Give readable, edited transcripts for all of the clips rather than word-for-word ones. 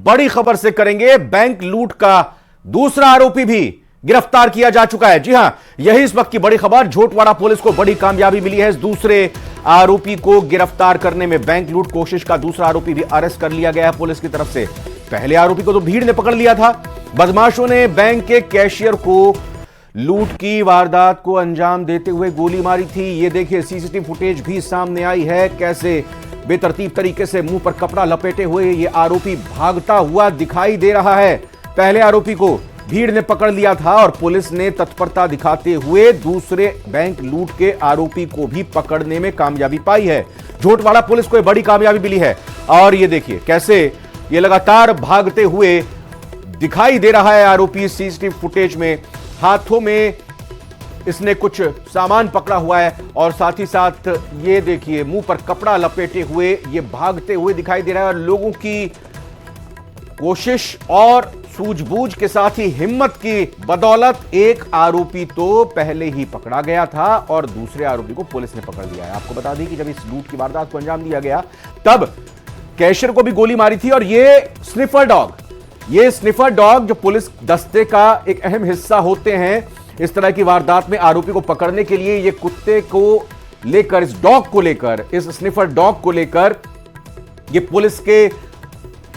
बड़ी खबर से करेंगे। बैंक लूट का दूसरा आरोपी भी गिरफ्तार किया जा चुका है। जी हां, यही इस वक्त की बड़ी खबर। झोटवाड़ा पुलिस को बड़ी कामयाबी मिली है। इस दूसरे आरोपी को गिरफ्तार करने में बैंक लूट कोशिश का दूसरा आरोपी भी अरेस्ट कर लिया गया है पुलिस की तरफ से। पहले आरोपी को तो भीड़ ने पकड़ लिया था। बदमाशों ने बैंक के कैशियर को लूट की वारदात को अंजाम देते हुए गोली मारी थी। यह देखिए, सीसीटीवी फुटेज भी सामने आई है। कैसे बेतरतीब तरीके से मुंह पर कपड़ा लपेटे हुए यह आरोपी भागता हुआ दिखाई दे रहा है। पहले आरोपी को भीड़ ने पकड़ लिया था और पुलिस ने तत्परता दिखाते हुए दूसरे बैंक लूट के आरोपी को भी पकड़ने में कामयाबी पाई है। झोटवाड़ा पुलिस को बड़ी कामयाबी मिली है। और ये देखिए कैसे ये लगातार भागते हुए दिखाई दे रहा है आरोपी। सीसीटीवी फुटेज में हाथों में इसने कुछ सामान पकड़ा हुआ है और साथ ही साथ ये देखिए मुंह पर कपड़ा लपेटे हुए ये भागते हुए दिखाई दे रहा है। और लोगों की कोशिश और सूझबूझ के साथ ही हिम्मत की बदौलत एक आरोपी तो पहले ही पकड़ा गया था और दूसरे आरोपी को पुलिस ने पकड़ लिया है। आपको बता दें कि जब इस लूट की वारदात को अंजाम दिया गया तब कैशियर को भी गोली मारी थी। और ये स्निफर डॉग जो पुलिस दस्ते का एक अहम हिस्सा होते हैं इस तरह की वारदात में आरोपी को पकड़ने के लिए, ये कुत्ते को लेकर, इस डॉग को लेकर, इस स्निफर डॉग को लेकर ये पुलिस के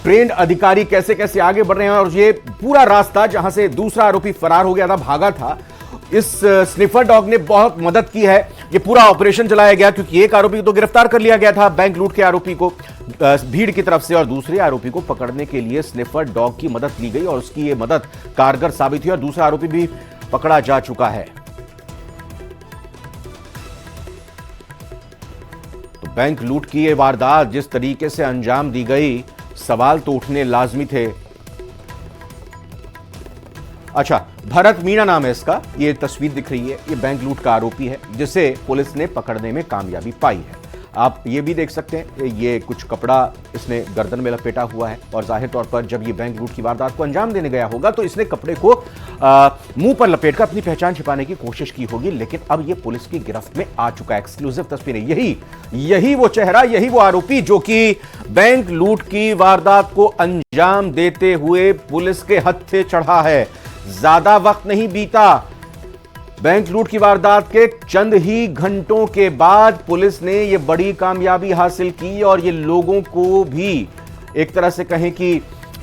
ट्रेंड अधिकारी कैसे कैसे आगे बढ़ रहे हैं। और ये पूरा रास्ता जहां से दूसरा आरोपी फरार हो गया था, भागा था, इस स्निफर डॉग ने बहुत मदद की है। ये पूरा ऑपरेशन चलाया गया क्योंकि एक आरोपी को तो गिरफ्तार कर लिया गया था बैंक लूट के आरोपी को भीड़ की तरफ से, और दूसरे आरोपी को पकड़ने के लिए स्निफर डॉग की मदद ली गई और उसकी ये मदद कारगर साबित हुई और दूसरा आरोपी भी पकड़ा जा चुका है। तो बैंक लूट की ये वारदात जिस तरीके से अंजाम दी गई, सवाल तो उठने लाजमी थे। अच्छा, भरत मीणा नाम है इसका। ये तस्वीर दिख रही है, ये बैंक लूट का आरोपी है जिसे पुलिस ने पकड़ने में कामयाबी पाई है। आप ये भी देख सकते हैं, ये कुछ कपड़ा इसने गर्दन में लपेटा हुआ है और जाहिर तौर पर जब ये बैंक लूट की वारदात को अंजाम देने गया होगा तो इसने कपड़े को मुंह पर लपेटकर अपनी पहचान छिपाने की कोशिश की होगी। लेकिन अब ये पुलिस की गिरफ्त में आ चुका है। एक्सक्लूसिव तस्वीरें, यही वो चेहरा, यही वो आरोपी जो कि बैंक लूट की वारदात को अंजाम देते हुए पुलिस के हत्थे चढ़ा है। ज्यादा वक्त नहीं बीता, बैंक लूट की वारदात के चंद ही घंटों के बाद पुलिस ने यह बड़ी कामयाबी हासिल की और ये लोगों को भी एक तरह से कहें कि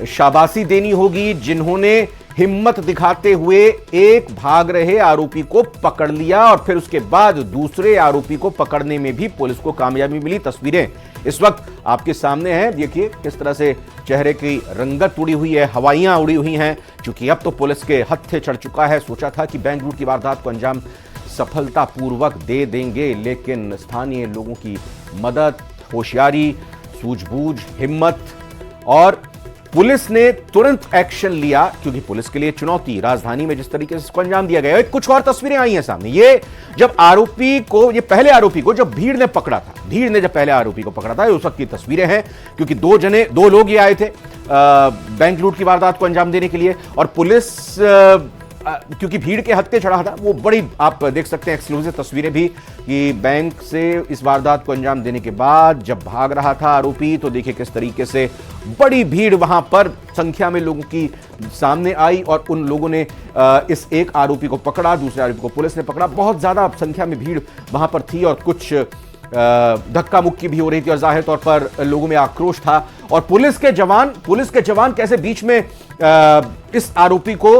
शाबाशी देनी होगी जिन्होंने हिम्मत दिखाते हुए एक भाग रहे आरोपी को पकड़ लिया और फिर उसके बाद दूसरे आरोपी को पकड़ने में भी पुलिस को कामयाबी मिली। तस्वीरें इस वक्त आपके सामने हैं। देखिए किस तरह से चेहरे की रंगत उड़ी हुई है, हवाइयां उड़ी हुई हैं, क्योंकि अब तो पुलिस के हत्थे चढ़ चुका है। सोचा था कि बैंक लूट की वारदात को अंजाम सफलतापूर्वक दे देंगे, लेकिन स्थानीय लोगों की मदद, होशियारी, सूझबूझ, हिम्मत और पुलिस ने तुरंत एक्शन लिया, क्योंकि पुलिस के लिए चुनौती राजधानी में जिस तरीके से इसको अंजाम दिया गया। कुछ और तस्वीरें आई हैं सामने। ये जब ये पहले आरोपी को जब भीड़ ने पकड़ा था, जब पहले आरोपी को पकड़ा था, उस वक्त की तस्वीरें हैं, क्योंकि दो लोग ये आए थे बैंक लूट की वारदात को अंजाम देने के लिए और पुलिस क्योंकि भीड़ के हत्थे चढ़ा था, वो बड़ी आप देख सकते हैं एक्सक्लूसिव तस्वीरें भी कि बैंक से इस वारदात को अंजाम देने के बाद जब भाग रहा था आरोपी तो देखिए किस तरीके से बड़ी भीड़ वहां पर संख्या में लोगों की सामने आई और उन लोगों ने इस एक आरोपी को पकड़ा, दूसरे आरोपी को पुलिस ने पकड़ा। बहुत ज्यादा संख्या में भीड़ वहां पर थी और कुछ धक्का मुक्की भी हो रही थी और जाहिर तौर पर लोगों में आक्रोश था। और पुलिस के जवान कैसे बीच में इस आरोपी को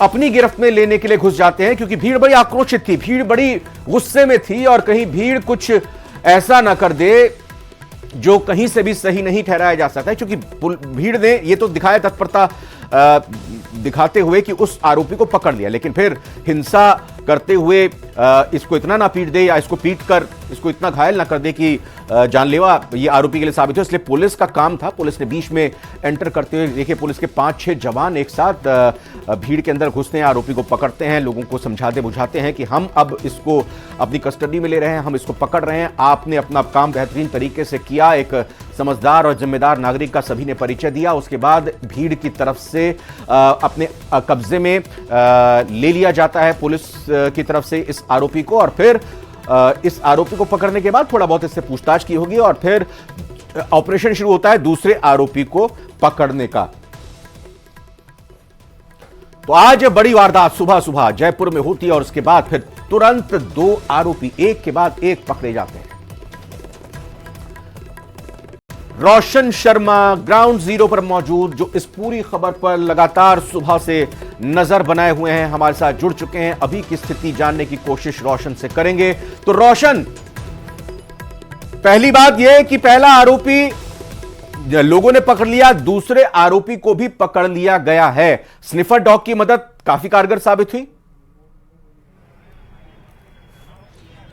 अपनी गिरफ्त में लेने के लिए घुस जाते हैं, क्योंकि भीड़ बड़ी आक्रोशित थी, भीड़ बड़ी गुस्से में थी और कहीं भीड़ कुछ ऐसा ना कर दे जो कहीं से भी सही नहीं ठहराया जा सकता है। क्योंकि भीड़ ने ये तो दिखाया तत्परता दिखाते हुए कि उस आरोपी को पकड़ लिया, लेकिन फिर हिंसा करते हुए इसको इतना ना पीट दे या इसको पीट कर इसको इतना घायल ना कर दे कि जानलेवा ये आरोपी के लिए साबित हो। इसलिए पुलिस का काम था, पुलिस ने बीच में एंटर करते हुए देखिए पुलिस के 5-6 जवान एक साथ भीड़ के अंदर घुसते हैं, आरोपी को पकड़ते हैं, लोगों को समझाते बुझाते हैं कि हम अब इसको अपनी कस्टडी में ले रहे हैं, हम इसको पकड़ रहे हैं, आपने अपना काम बेहतरीन तरीके से किया। एक समझदार और जिम्मेदार नागरिक का सभी ने परिचय दिया। उसके बाद भीड़ की तरफ से अपने कब्जे में ले लिया जाता है पुलिस की तरफ से इस आरोपी को और फिर इस आरोपी को पकड़ने के बाद थोड़ा बहुत इससे पूछताछ की होगी और फिर ऑपरेशन शुरू होता है दूसरे आरोपी को पकड़ने का। तो आज बड़ी वारदात सुबह सुबह जयपुर में होती है और उसके बाद फिर तुरंत 2 आरोपी एक के बाद एक पकड़े जाते हैं। रोशन शर्मा ग्राउंड जीरो पर मौजूद, जो इस पूरी खबर पर लगातार सुबह से नजर बनाए हुए हैं, हमारे साथ जुड़ चुके हैं। अभी की स्थिति जानने की कोशिश रोशन से करेंगे। तो रोशन, पहली बात यह कि पहला आरोपी लोगों ने पकड़ लिया, दूसरे आरोपी को भी पकड़ लिया गया है। स्निफर डॉग की मदद काफी कारगर साबित हुई।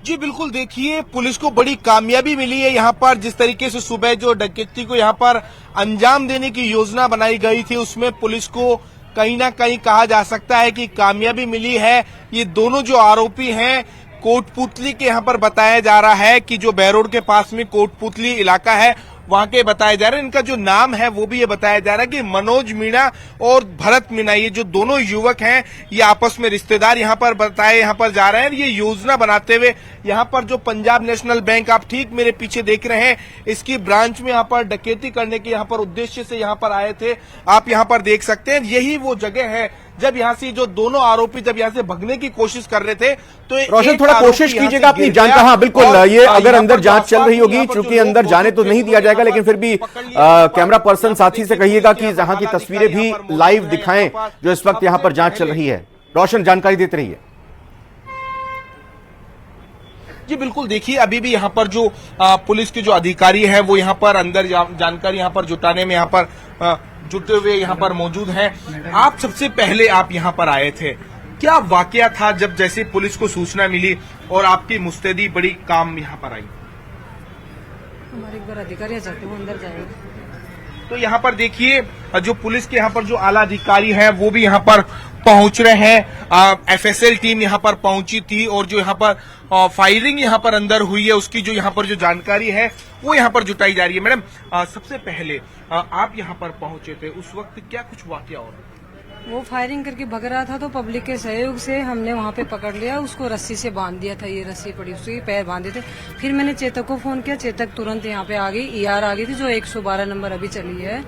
जी बिल्कुल, देखिए पुलिस को बड़ी कामयाबी मिली है यहाँ पर। जिस तरीके से सुबह जो डकैती को यहाँ पर अंजाम देने की योजना बनाई गई थी, उसमें पुलिस को कहीं ना कहीं कहा जा सकता है कि कामयाबी मिली है। ये दोनों जो आरोपी हैं कोटपुतली के यहाँ पर बताया जा रहा है कि जो बैरोड के पास में कोटपुतली इलाका है वहां के बताया जा रहा है। इनका जो नाम है वो भी ये बताया जा रहा है कि मनोज मीणा और भरत मीणा, ये जो दोनों युवक हैं ये आपस में रिश्तेदार यहाँ पर बताए यहाँ पर जा रहे हैं। ये योजना बनाते हुए यहाँ पर जो पंजाब नेशनल बैंक आप ठीक मेरे पीछे देख रहे हैं, इसकी ब्रांच में यहाँ पर डकैती करने के यहाँ पर उद्देश्य से यहाँ पर आए थे। आप यहाँ पर देख सकते हैं, यही वो जगह है जब यहाँ से जो दोनों आरोपी जब यहाँ से भगने की कोशिश कर रहे थे। तो रोशन, थोड़ा कोशिश कीजिएगा अपनी जान का। हाँ बिल्कुल, ये अगर अंदर जांच चल रही होगी, चूंकि अंदर जाने तो नहीं दिया जाएगा, लेकिन फिर भी कैमरा पर्सन साथी से कहिएगा कि जहां की तस्वीरें भी लाइव दिखाएं जो इस वक्त यहां पर जांच चल रही है। रोशन, जानकारी देते रहिए। जी बिल्कुल, देखिए अभी भी यहाँ पर जो पुलिस के जो अधिकारी हैं वो यहाँ पर अंदर जानकारी यहाँ पर जुटाने में यहाँ पर जुटे हुए यहाँ पर मौजूद हैं। आप सबसे पहले आप यहाँ पर आए थे, क्या वाकया था जब जैसे पुलिस को सूचना मिली और आपकी मुस्तैदी बड़ी काम यहाँ पर आई? हमारे एक बार अधिकारी चाहते वो अंदर जाएंगे। तो यहाँ पर देखिए जो पुलिस के यहाँ पर जो आला अधिकारी हैं वो भी यहाँ पर पहुंच रहे हैं। एफएसएल टीम यहाँ पर पहुंची थी और जो यहाँ पर फायरिंग यहाँ पर अंदर हुई है उसकी जो यहाँ पर जो जानकारी है वो यहाँ पर जुटाई जा रही है। मैडम, सबसे पहले आप यहाँ पर पहुंचे थे, उस वक्त क्या कुछ वाकया हो रहा? वो फायरिंग करके भग रहा था तो पब्लिक के सहयोग से हमने वहाँ पे पकड़ लिया, उसको रस्सी से बांध दिया था। ये रस्सी पड़ी, उसके पैर बांधे थे। फिर मैंने चेतक को फोन किया, चेतक तुरंत यहाँ पे आ गई। ईआर आ गई थी जो 112 नंबर अभी चली है,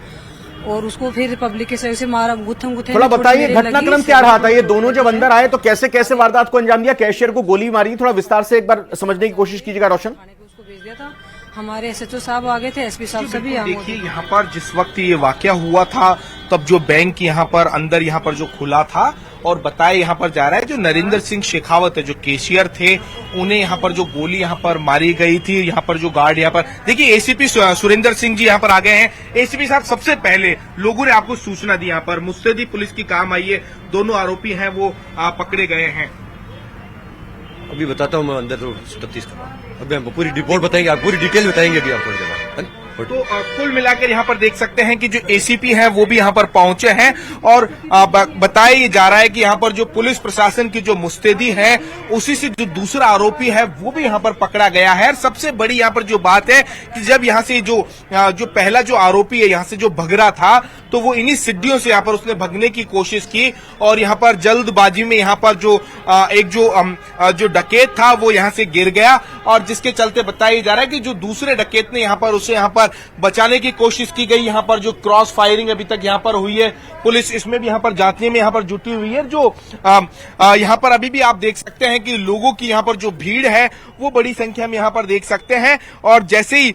और उसको फिर पब्लिक के सहयोग से मारा, गुत्थम गुत्थे। थोड़ा बताइए घटनाक्रम क्या रहा था? ये दोनों जब अंदर आए तो कैसे कैसे वारदात को अंजाम दिया? कैशियर को गोली मारी, थोड़ा विस्तार से एक बार समझने की कोशिश कीजिएगा रोशन। उसको भेज दिया था, हमारे एसएचओ साहब आ गए थे, एसपी साहब सभी। देखिए यहाँ पर जिस वक्त ये वाकया हुआ था तब जो बैंक यहाँ पर अंदर यहाँ पर जो खुला था और बताया यहाँ पर जा रहा है जो नरेंद्र सिंह शेखावत है जो कैशियर थे, उन्हें यहाँ पर जो गोली यहाँ पर मारी गई थी। यहाँ पर जो गार्ड यहाँ पर देखिए एसीपी सुरेंद्र सिंह जी यहाँ पर आ गए हैं। एसीपी साहब, सबसे पहले लोगों ने आपको सूचना दी, यहाँ पर मुस्तैदी पुलिस की काम आई है, दोनों आरोपी हैं वो पकड़े गए हैं। अभी बताता हूँ मैं अंदर तो तफ्तीश कर रहा हूँ। अभी हम पूरी रिपोर्ट बताएंगे, आप पूरी डिटेल बताएंगे अभी आप थोड़ी देर बाद। तो कुल मिलाकर यहाँ पर देख सकते हैं कि जो एसीपी है वो भी यहाँ पर पहुंचे हैं और बताया जा रहा है कि यहाँ पर जो पुलिस प्रशासन की जो मुस्तैदी है उसी से जो दूसरा आरोपी है वो भी यहाँ पर पकड़ा गया है। सबसे बड़ी यहाँ पर जो बात है कि जब यहाँ से जो पहला जो आरोपी है यहाँ से जो भग रहा था तो वो इन्हीं सिड्डियों से यहाँ पर उसने भगने की कोशिश की और यहाँ पर जल्दबाजी में यहाँ पर जो एक जो डकैत था वो यहाँ से गिर गया और जिसके चलते बताया जा रहा है कि जो दूसरे डकैत ने यहाँ पर उसे यहाँ पर बचाने की कोशिश की गई। यहाँ पर जो क्रॉस फायरिंग अभी तक यहाँ पर हुई है, पुलिस इसमें भी यहाँ पर जांचने में यहाँ पर जुटी हुई है। जो यहाँ पर अभी भी आप देख सकते हैं कि लोगों की यहाँ पर जो भीड़ है वो बड़ी संख्या में यहाँ पर देख सकते हैं। और जैसे ही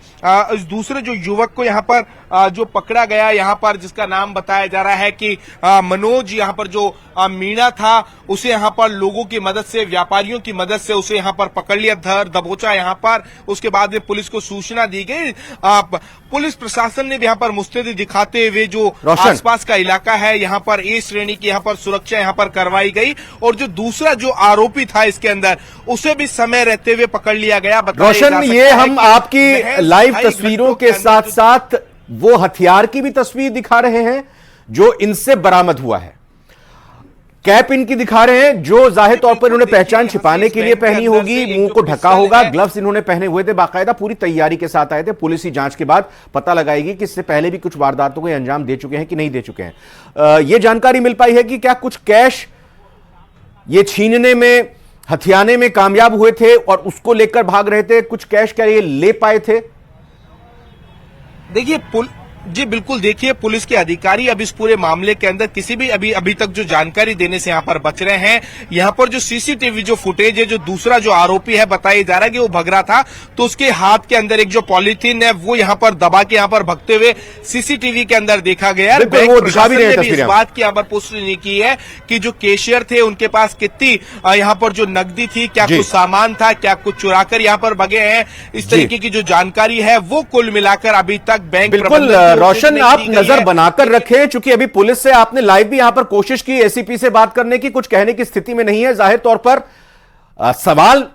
इस दूसरे जो युवक को यहाँ पर जो पकड़ा गया यहाँ पर, जिसका नाम बताया जा रहा है कि मनोज, यहाँ पर जो मीणा था उसे यहाँ पर लोगों की मदद से, व्यापारियों की मदद से उसे यहाँ पर पकड़ लिया, धर दबोचा यहाँ पर। उसके बाद में पुलिस को सूचना दी गई। पुलिस प्रशासन ने भी यहाँ पर मुस्तैदी दिखाते हुए जो आसपास का इलाका है यहाँ पर ए श्रेणी की यहाँ पर सुरक्षा यहाँ पर करवाई गई और जो दूसरा जो आरोपी था इसके अंदर उसे भी समय रहते हुए पकड़ लिया गया। रोशन, ये हम आपकी लाइव तस्वीरों के साथ साथ वो हथियार की भी तस्वीर दिखा रहे हैं जो इनसे बरामद हुआ है। कैप इनकी दिखा रहे हैं जो जाहिर तौर पर इन्होंने पहचान छिपाने के लिए पहनी होगी, मुंह को ढका होगा। ग्लव्स इन्होंने पहने हुए थे, बाकायदा पूरी तैयारी के साथ आए थे। पुलिस की जांच के बाद पता लगाएगी कि इससे पहले भी कुछ वारदातों को अंजाम दे चुके हैं कि नहीं दे चुके हैं। यह जानकारी मिल पाई है कि क्या कुछ कैश ये छीनने में, हथियाने में कामयाब हुए थे और उसको लेकर भाग रहे थे? कुछ कैश क्या ये ले पाए थे? देखिए जी बिल्कुल, देखिए पुलिस के अधिकारी अब इस पूरे मामले के अंदर किसी भी अभी तक जो जानकारी देने से यहाँ पर बच रहे हैं। यहाँ पर जो सीसीटीवी जो फुटेज है, जो दूसरा जो आरोपी है बताया जा रहा है कि वो भग रहा था, तो उसके हाथ के अंदर एक जो पॉलीथीन है वो यहाँ पर दबा के यहाँ पर भगते हुए सीसीटीवी के अंदर देखा गया। बैंक प्रशासन ने भी इस बात की यहाँ पर पुष्टि नहीं की है कि जो कैशियर थे उनके पास कितनी यहाँ पर जो नकदी थी, क्या कुछ सामान था, क्या कुछ चुरा कर यहाँ पर भगे हैं, इस तरीके की जो जानकारी है वो कुल मिलाकर अभी तक बैंक रोशन आप नजर बनाकर रखें, चूंकि अभी पुलिस से आपने लाइव भी यहां पर कोशिश की एसीपी से बात करने की, कुछ कहने की स्थिति में नहीं है। जाहिर तौर पर सवाल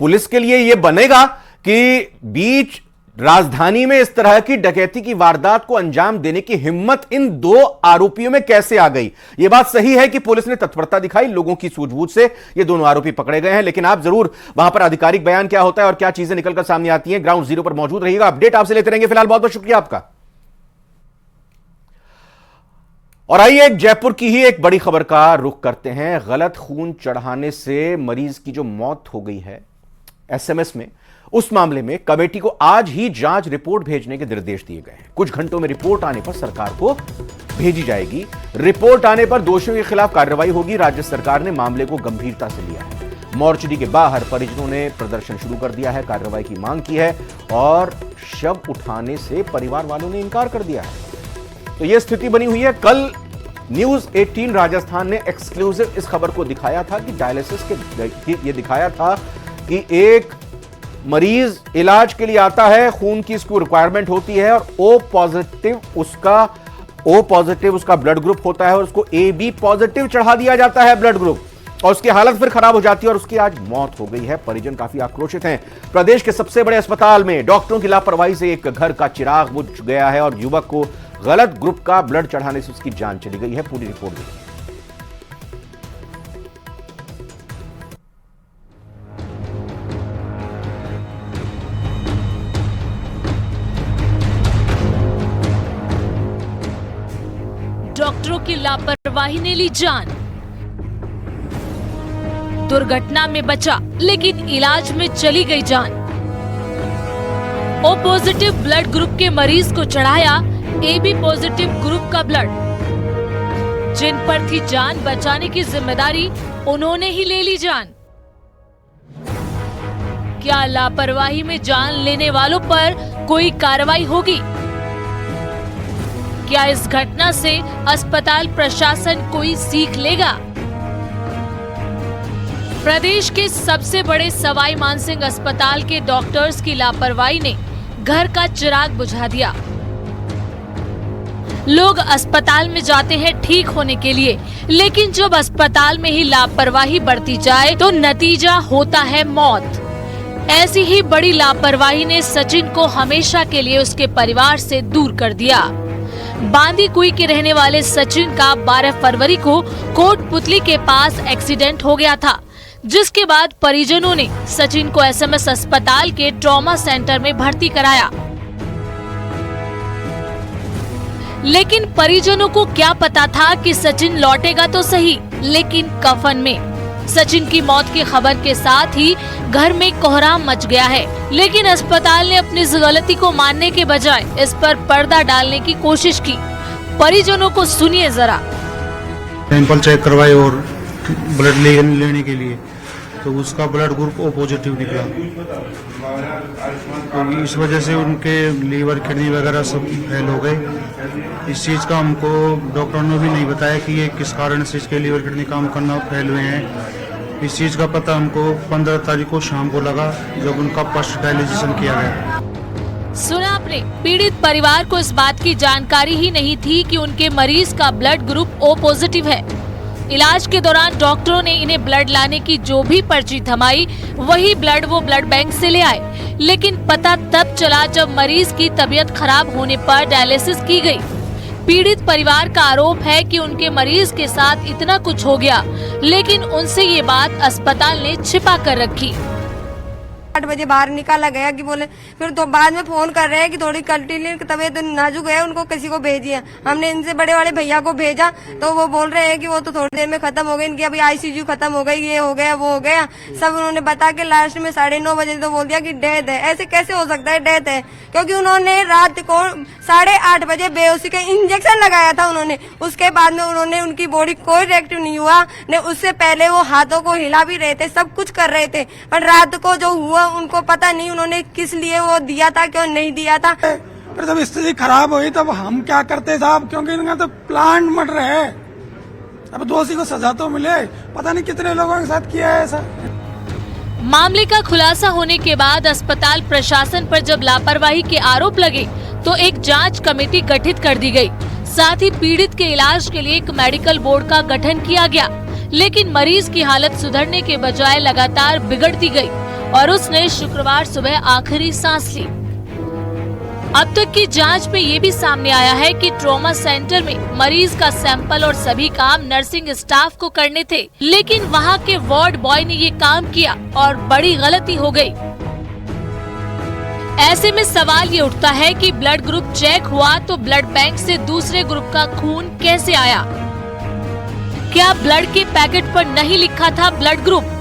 पुलिस के लिए यह बनेगा कि बीच राजधानी में इस तरह की डकैती की वारदात को अंजाम देने की हिम्मत इन दो आरोपियों में कैसे आ गई। यह बात सही है कि पुलिस ने तत्परता दिखाई, लोगों की सूझबूझ से ये दोनों आरोपी पकड़े गए हैं, लेकिन आप जरूर वहां पर आधिकारिक बयान क्या होता है और क्या चीजें निकलकर सामने आती हैं, ग्राउंड जीरो पर मौजूद रहिएगा, अपडेट आपसे लेते रहेंगे। फिलहाल बहुत बहुत शुक्रिया आपका। और आइए एक जयपुर की ही एक बड़ी खबर का रुख करते हैं। गलत खून चढ़ाने से मरीज की जो मौत हो गई है एसएमएस में, उस मामले में कमेटी को आज ही जांच रिपोर्ट भेजने के निर्देश दिए गए हैं। कुछ घंटों में रिपोर्ट आने पर सरकार को भेजी जाएगी। रिपोर्ट आने पर दोषियों के खिलाफ कार्रवाई होगी। राज्य सरकार ने मामले को गंभीरता से लिया है। मोर्चरी के बाहर परिजनों ने प्रदर्शन शुरू कर दिया है, कार्रवाई की मांग की है और शव उठाने से परिवार वालों ने इनकार कर दिया है। तो यह स्थिति बनी हुई है। कल न्यूज 18 राजस्थान ने एक्सक्लूसिव इस खबर को दिखाया था कि डायलिसिस के ये दिखाया था कि एक मरीज इलाज के लिए आता है, खून की इसको रिक्वायरमेंट होती है और ओ पॉजिटिव उसका ब्लड ग्रुप होता है और उसको AB पॉजिटिव चढ़ा दिया जाता है ब्लड ग्रुप, और उसकी हालत फिर खराब हो जाती है और उसकी आज मौत हो गई है। परिजन काफी आक्रोशित हैं। प्रदेश के सबसे बड़े अस्पताल में डॉक्टरों की लापरवाही से एक घर का चिराग बुझ गया है और युवक को गलत ग्रुप का ब्लड चढ़ाने से उसकी जान चली गई है। पूरी रिपोर्ट देखिए। डॉक्टरों की लापरवाही ने ली जान। दुर्घटना में बचा लेकिन इलाज में चली गई जान। ओ पॉजिटिव ब्लड ग्रुप के मरीज को चढ़ाया AB पॉजिटिव ग्रुप का ब्लड। जिन पर थी जान बचाने की जिम्मेदारी, उन्होंने ही ले ली जान। क्या लापरवाही में जान लेने वालों पर कोई कार्रवाई होगी? क्या इस घटना से अस्पताल प्रशासन कोई सीख लेगा? प्रदेश के सबसे बड़े सवाई मानसिंह अस्पताल के डॉक्टर्स की लापरवाही ने घर का चिराग बुझा दिया। लोग अस्पताल में जाते हैं ठीक होने के लिए, लेकिन जब अस्पताल में ही लापरवाही बरती जाए तो नतीजा होता है मौत। ऐसी ही बड़ी लापरवाही ने सचिन को हमेशा के लिए उसके परिवार से दूर कर दिया। बांदीकुई के रहने वाले सचिन का 12 फरवरी को कोटपुतली के पास एक्सीडेंट हो गया था, जिसके बाद परिजनों ने सचिन को SMS अस्पताल के ट्रॉमा सेंटर में भर्ती कराया। लेकिन परिजनों को क्या पता था कि सचिन लौटेगा तो सही, लेकिन कफन में। सचिन की मौत की खबर के साथ ही घर में कोहराम मच गया है, लेकिन अस्पताल ने अपनी इस गलती को मानने के बजाय इस पर पर्दा डालने की कोशिश की। परिजनों को सुनिए जरा। सैंपल चेक करवाए और ब्लड लेने के लिए, तो उसका ब्लड ग्रुप O पॉजिटिव निकला। तो इस वजह से उनके लीवर किडनी वगैरह सब फेल हो गए। इस चीज़ का हमको डॉक्टर ने भी नहीं बताया कि ये किस कारण से इसके लीवर किडनी काम करना फेल हुए हैं। इस चीज़ का पता हमको 15 तारीख को शाम को लगा, जब उनका फर्स्ट डायलिसिस किया गया। सुना आपने, पीड़ित परिवार को इस बात की जानकारी ही नहीं थी कि उनके मरीज का ब्लड ग्रुप O पॉजिटिव है। इलाज के दौरान डॉक्टरों ने इन्हें ब्लड लाने की जो भी पर्ची थमाई, वही ब्लड वो ब्लड बैंक से ले आए। लेकिन पता तब चला जब मरीज की तबीयत खराब होने पर डायलिसिस की गई। पीड़ित परिवार का आरोप है कि उनके मरीज के साथ इतना कुछ हो गया, लेकिन उनसे ये बात अस्पताल ने छिपा कर रखी। 8 बजे बाहर निकाला गया कि बोले, फिर तो बाद में फोन कर रहे हैं कि थोड़ी कंटिन्यू तबीयत नाजुक है, उनको किसी को भेजिए। हमने इनसे बड़े वाले भैया को भेजा तो वो बोल रहे हैं कि वो तो थोड़ी देर में खत्म हो गई, इनकी अभी आईसीयू खत्म हो गई, ये हो गया वो हो गया, सब उन्होंने बता के लास्ट में 9:30 बजे तो बोल दिया कि डेथ है। ऐसे कैसे हो सकता है डेथ है, क्योंकि उन्होंने रात को 8:30 बजे बेहोशी का इंजेक्शन लगाया था उन्होंने। उसके बाद में उन्होंने उनकी बॉडी कोई रिएक्टिव नहीं हुआ, ने उससे पहले वो हाथों को हिला भी रहे थे, सब कुछ कर रहे थे, पर रात को जो हुआ उनको पता नहीं उन्होंने किस लिए वो दिया था, क्यों नहीं दिया था। फिर जब स्थिति खराब हुई तब हम क्या करते साहब, क्योंकि इनका तो प्लांट मर्डर है। अब दोषी को सजा तो मिले, पता नहीं कितने लोगों के साथ किया है ऐसा। मामले का खुलासा होने के बाद अस्पताल प्रशासन पर जब लापरवाही के आरोप लगे तो एक जांच कमेटी गठित कर दी गई। साथ ही पीड़ित के इलाज के लिए एक मेडिकल बोर्ड का गठन किया गया, लेकिन मरीज की हालत सुधरने के बजाय लगातार बिगड़ती गई और उसने शुक्रवार सुबह आखिरी सांस ली। अब तक की जांच में ये भी सामने आया है कि ट्रॉमा सेंटर में मरीज का सैंपल और सभी काम नर्सिंग स्टाफ को करने थे, लेकिन वहां के वार्ड बॉय ने ये काम किया और बड़ी गलती हो गई। ऐसे में सवाल ये उठता है कि ब्लड ग्रुप चेक हुआ तो ब्लड बैंक से दूसरे ग्रुप का खून कैसे आया? क्या ब्लड के पैकेट पर नहीं लिखा था ब्लड ग्रुप?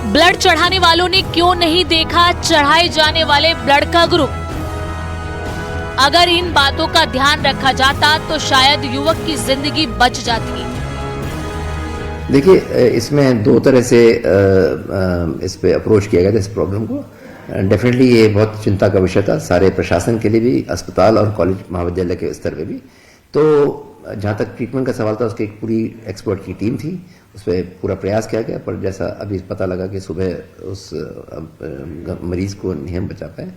ब्लड चढ़ाने वालों ने क्यों नहीं देखा चढ़ाए जाने वाले ब्लड का ग्रुप? अगर इन बातों का ध्यान रखा जाता तो शायद युवक की जिंदगी बच जाती। देखिए, इसमें दो तरह से इस पे अप्रोच किया गया था इस प्रॉब्लम को। डेफिनेटली ये बहुत चिंता का विषय था सारे प्रशासन के लिए भी, अस्पताल और कॉलेज महाविद्यालय के स्तर पे भी। तो जहाँ तक ट्रीटमेंट का सवाल था, उसकी एक पूरी एक्सपर्ट की टीम थी, उस पर पूरा प्रयास किया गया, पर जैसा अभी पता लगा कि सुबह उस मरीज को नहीं हम बचा पाए।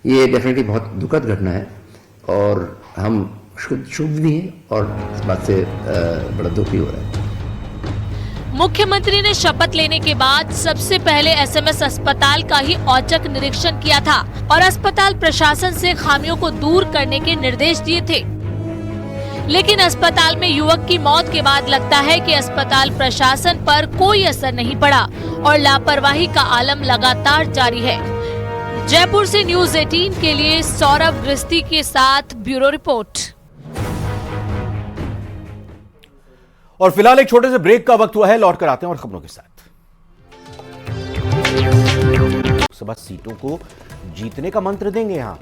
ये डेफिनेटली बहुत दुखद घटना है और हम शुभ भी हैं और इस बात से बड़ा दुख भी हो रहा है। मुख्यमंत्री ने शपथ लेने के बाद सबसे पहले एसएमएस अस्पताल का ही औचक निरीक्षण किया था और अस्पताल प्रशासन से खामियों को दूर करने के निर्देश दिए थे। लेकिन अस्पताल में युवक की मौत के बाद लगता है कि अस्पताल प्रशासन पर कोई असर नहीं पड़ा और लापरवाही का आलम लगातार जारी है। जयपुर से न्यूज़ 18 के लिए सौरभ गृहस्थी के साथ ब्यूरो रिपोर्ट। और फिलहाल एक छोटे से ब्रेक का वक्त हुआ है, लौट कर आते हैं और खबरों के साथ। लोकसभा सीटों को जीतने का मंत्र देंगे। यहां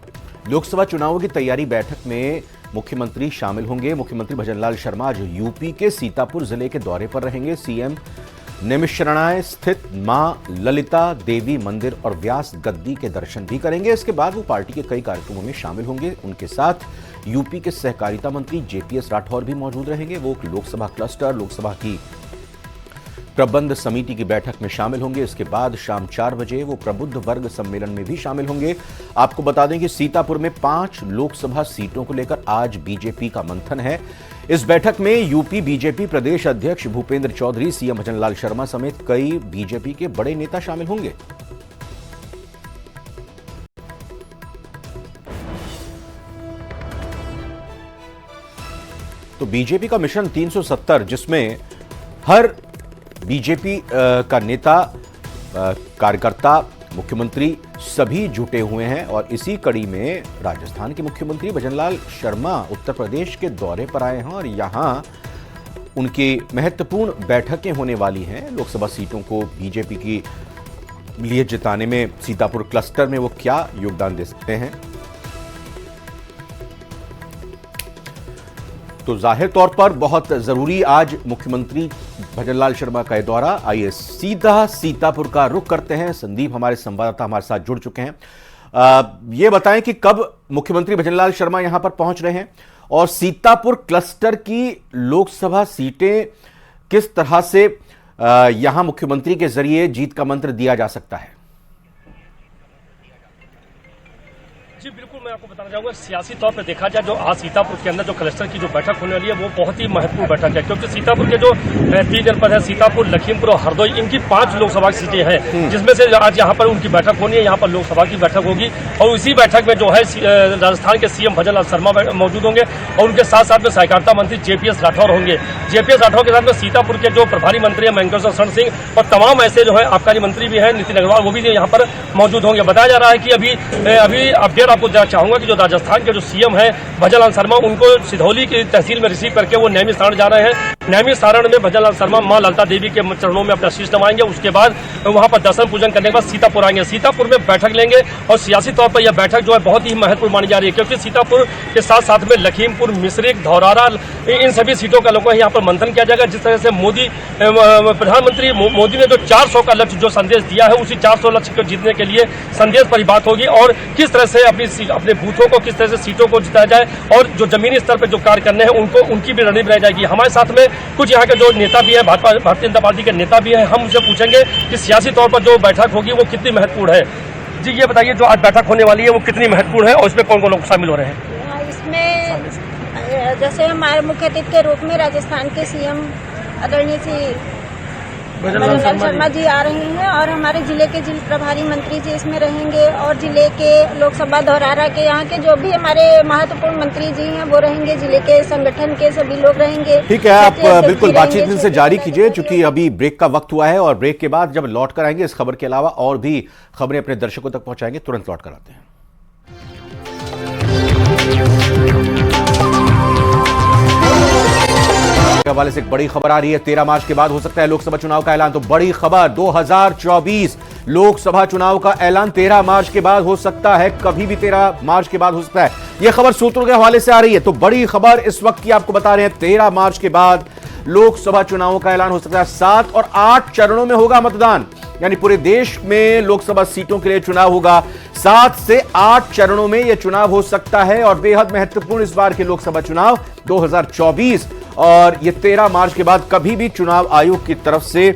लोकसभा चुनावों की तैयारी बैठक में मुख्यमंत्री शामिल होंगे। मुख्यमंत्री भजनलाल शर्मा आज यूपी के सीतापुर जिले के दौरे पर रहेंगे। सीएम निमिषरणाय स्थित मां ललिता देवी मंदिर और व्यास गद्दी के दर्शन भी करेंगे। इसके बाद वो पार्टी के कई कार्यक्रमों में शामिल होंगे। उनके साथ यूपी के सहकारिता मंत्री जेपीएस राठौर भी मौजूद रहेंगे। वो लोकसभा क्लस्टर, लोकसभा की प्रबंध समिति की बैठक में शामिल होंगे। इसके बाद शाम 4 बजे वो प्रबुद्ध वर्ग सम्मेलन में भी शामिल होंगे। आपको बता दें कि सीतापुर में 5 लोकसभा सीटों को लेकर आज बीजेपी का मंथन है। इस बैठक में यूपी बीजेपी प्रदेश अध्यक्ष भूपेंद्र चौधरी, सीएम भजनलाल शर्मा समेत कई बीजेपी के बड़े नेता शामिल होंगे। तो बीजेपी का मिशन 370, जिसमें हर बीजेपी का नेता, कार्यकर्ता, मुख्यमंत्री सभी जुटे हुए हैं और इसी कड़ी में राजस्थान के मुख्यमंत्री भजनलाल शर्मा उत्तर प्रदेश के दौरे पर आए हैं और यहां उनकी महत्वपूर्ण बैठकें होने वाली हैं। लोकसभा सीटों को बीजेपी की लिए जिताने में सीतापुर क्लस्टर में वो क्या योगदान दे सकते हैं। तो जाहिर तौर पर बहुत जरूरी आज मुख्यमंत्री भजनलाल शर्मा का दौरा। आइए सीधा सीतापुर का रुख करते हैं। संदीप हमारे संवाददाता हमारे साथ जुड़ चुके हैं। ये बताएं कि कब मुख्यमंत्री भजनलाल शर्मा यहां पर पहुंच रहे हैं और सीतापुर क्लस्टर की लोकसभा सीटें किस तरह से यहां मुख्यमंत्री के जरिए जीत का मंत्र दिया जा सकता है। जी बिल्कुल मैं आपको बताना चाहूंगा, सियासी तौर पे देखा जाए जो आज सीतापुर के अंदर जो क्लस्टर की जो बैठक होने वाली है वो बहुत ही महत्वपूर्ण बैठक है, क्योंकि सीतापुर के जो 3 जनपद है, सीतापुर, लखीमपुर और हरदोई, इनकी 5 लोकसभा की सीटें हैं, जिसमें से आज यहाँ पर उनकी बैठक होनी है। यहाँ पर लोकसभा की बैठक होगी और उसी बैठक में जो है राजस्थान के सीएम भजन लाल शर्मा मौजूद होंगे और उनके साथ साथ में सहकारिता मंत्री जेपीएस राठौर होंगे। जेपीएस राठौर के साथ में सीतापुर के जो प्रभारी मंत्री है महेंद्र शरण सिंह और तमाम ऐसे जो है आबकारी मंत्री भी है नितिन अग्रवाल, वो भी यहाँ पर मौजूद होंगे। बताया जा रहा है कि अभी अपडेट आपको देना चाहूंगा कि जो राजस्थान के जो सीएम है भजन लाल शर्मा, उनको सिधौली की तहसील में रिसीव करके वो नैमी सारण जा रहे हैं। नैमी सारण में भजन लाल शर्मा मां ललिता देवी के चरणों में अपना शीश नवाएंगे। उसके बाद वहां पर दर्शन पूजन करने के बाद सीतापुर आएंगे, सीतापुर में बैठक लेंगे और सियासी तौर पर यह बैठक जो है बहुत ही महत्वपूर्ण मानी जा रही है, क्योंकि सीतापुर के साथ साथ में लखीमपुर, मिश्रिक, धौरारा, इन सभी सीटों का लोगों यहाँ पर मंथन किया जाएगा। जिस तरह से प्रधानमंत्री मोदी ने जो 400 का लक्ष्य जो संदेश दिया है, उसी 400 लक्ष्य को जीतने के लिए संदेश पर बात होगी और किस तरह से अपने बूथों को, किस तरह से सीटों को जिताया जाए और जो जमीनी स्तर पर जो कार्य करने हैं उनको, उनकी भी रणनीति बनाई जाएगी। हमारे साथ में कुछ यहाँ के जो नेता भी है, भारतीय जनता पार्टी के नेता भी है, हम उनसे पूछेंगे कि सियासी तौर पर जो बैठक होगी वो कितनी महत्वपूर्ण है। जी ये बताइए, जो आज बैठक होने वाली है वो कितनी महत्वपूर्ण है और इसमें कौन कौन लोग शामिल हो रहे हैं? इसमें जैसे हमारे मुख्य अतिथि के रूप में राजस्थान के सीएम आदरणीय श्री भजन लाल शर्मा जी आ रहे हैं और हमारे जिले के जिला प्रभारी मंत्री जी इसमें रहेंगे और जिले के लोकसभा धौरारा के यहाँ के जो भी हमारे महत्वपूर्ण मंत्री जी हैं वो रहेंगे, जिले के संगठन के सभी लोग रहेंगे। ठीक है, आप बिल्कुल बातचीत इनसे जारी कीजिए, क्योंकि अभी ब्रेक का वक्त हुआ है और ब्रेक के बाद जब लौट कर आएंगे इस खबर के अलावा और भी खबरें अपने दर्शकों तक पहुंचाएंगे। तुरंत लौट कर आते हैं। हवाले से एक बड़ी खबर आ रही है, 13 मार्च के बाद हो सकता है लोकसभा चुनाव का ऐलान। तो बड़ी खबर, 2024 लोकसभा चुनाव का ऐलान 13 मार्च के बाद हो सकता है, कभी भी 13 मार्च के बाद हो सकता है। यह खबर सूत्रों के हवाले से आ रही है। तो बड़ी खबर इस वक्त की आपको बता रहे हैं, 13 मार्च के बाद लोकसभा चुनाव का ऐलान हो सकता है। 7 और 8 चरणों में होगा मतदान, यानी पूरे देश में लोकसभा सीटों के लिए चुनाव होगा। 7 से 8 चरणों में यह चुनाव हो सकता है और बेहद महत्वपूर्ण इस बार के लोकसभा चुनाव 2024 और ये 13 मार्च के बाद कभी भी चुनाव आयोग की तरफ से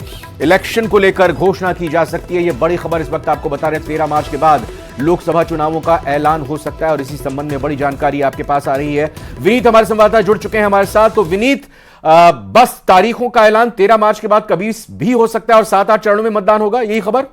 इलेक्शन को लेकर घोषणा की जा सकती है। ये बड़ी खबर इस वक्त आपको बता रहे हैं, 13 मार्च के बाद लोकसभा चुनावों का ऐलान हो सकता है और इसी संबंध में बड़ी जानकारी आपके पास आ रही है। विनीत हमारे संवाददाता जुड़ चुके हैं हमारे साथ। तो विनीत, बस तारीखों का ऐलान 13 मार्च के बाद कभी भी हो सकता है और 7-8 चरणों में मतदान होगा, यही खबर?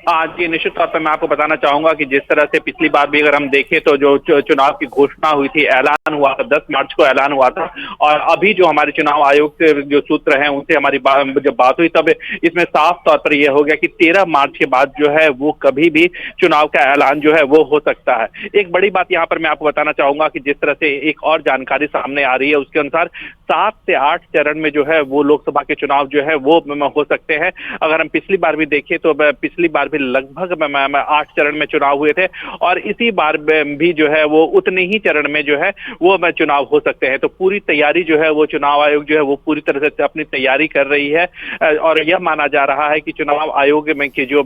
हाँ जी, निश्चित तौर पर मैं आपको बताना चाहूंगा कि जिस तरह से पिछली बार भी अगर हम देखें तो जो चुनाव की घोषणा हुई थी, ऐलान हुआ था 10 मार्च को ऐलान हुआ था और अभी जो हमारे चुनाव आयोग से जो सूत्र हैं उनसे हमारी जब बात हुई तब इसमें साफ तौर पर यह हो गया कि 13 मार्च के बाद जो है वो कभी भी चुनाव का ऐलान जो है वो हो सकता है। एक बड़ी बात यहाँ पर मैं आपको बताना चाहूंगा कि जिस तरह से एक और जानकारी सामने आ रही है उसके अनुसार 7 से 8 चरण में जो है वो लोकसभा के चुनाव जो है वो हो सकते हैं। अगर हम पिछली बार भी देखें तो पिछली बार भी लगभग 8 चरण में चुनाव हुए थे और इसी बार भी जो है वो उतने ही चरण में जो है वो चुनाव हो सकते हैं। तो पूरी तैयारी जो है वो चुनाव आयोग जो है वो पूरी तरह से अपनी तैयारी कर रही है और यह माना जा रहा है कि चुनाव आयोग में की जो